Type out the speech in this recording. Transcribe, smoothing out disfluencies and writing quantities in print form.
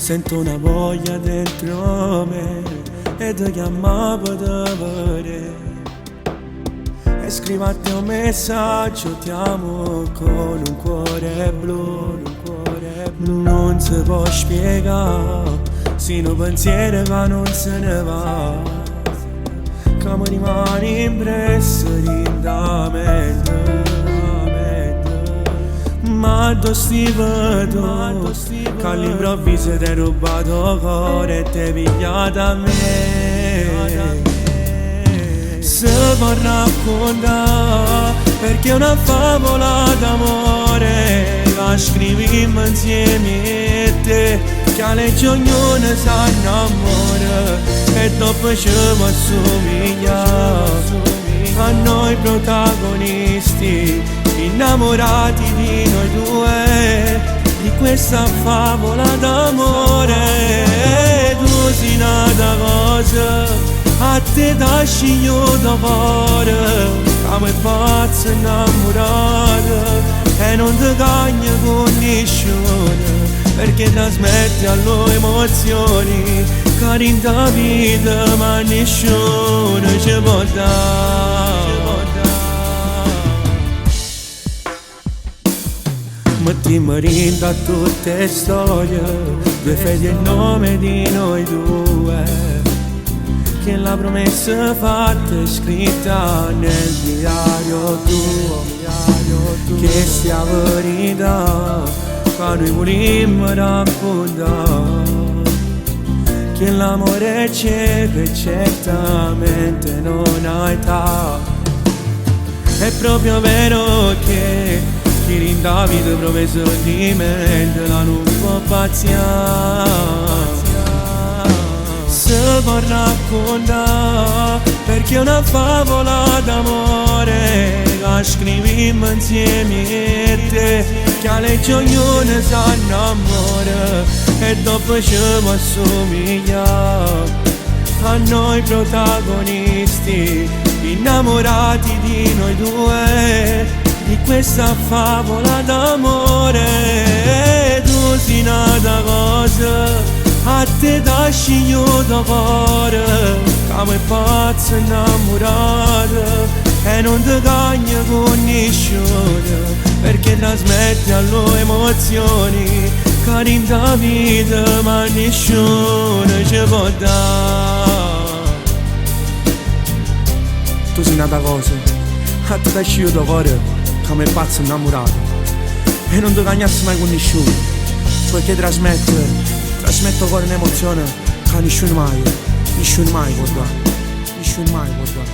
Sento una voglia dentro me e ti chiamo per te vedere. E scrivo a te un messaggio, ti amo con un cuore blu, un cuore blu. Non si può spiegare, sino pensiero che non se ne va, che mi rimane impresso da mente. Ma tu stai vedo, che all'improvviso ti hai rubato il cuore e ti hai pigliato a me. Se può raccontare, perché è una favola d'amore che scrivimmo insieme a te, che alle giornate si innamora e dopo ci assomiglia a noi protagonisti, innamorati di noi due, di questa favola d'amore. Tu sei nata cosa, a te da sciglio d'amore, come pazzo innamorato, e non ti cagna con nessuno, perché trasmetti a lui emozioni che in da vita ma nessuno ci può dare. Mettiamo rinda a tutte le storie, due fedi e il nome di noi due, che la promessa fatta è scritta nel diario tuo, che sia verità, che noi volimmo raccontare, che l'amore c'è e certamente non ha età. È proprio vero che chi rindavide proprio sentimento la non può paziare. Se può raccontare, perché è una favola d'amore che scrivimmo insieme a te, che alle giornate si innamora e dopo ci assomiglia a noi protagonisti, innamorati di noi due, di questa favola d'amore. Tu sei nata cosa, a te da sciglio d'amore, come pazzo innamorato, e non ti cagna con nessuno, perché trasmetti a lui emozioni che in da vita ma nessuno ci può dare. Tu sei nata cosa, a te da sciglio d'amore, come pazzo innamorato, e non ti cagnassi mai con nessuno, perché trasmette con un'emozione che nessuno mai può dare, nessuno mai può dare.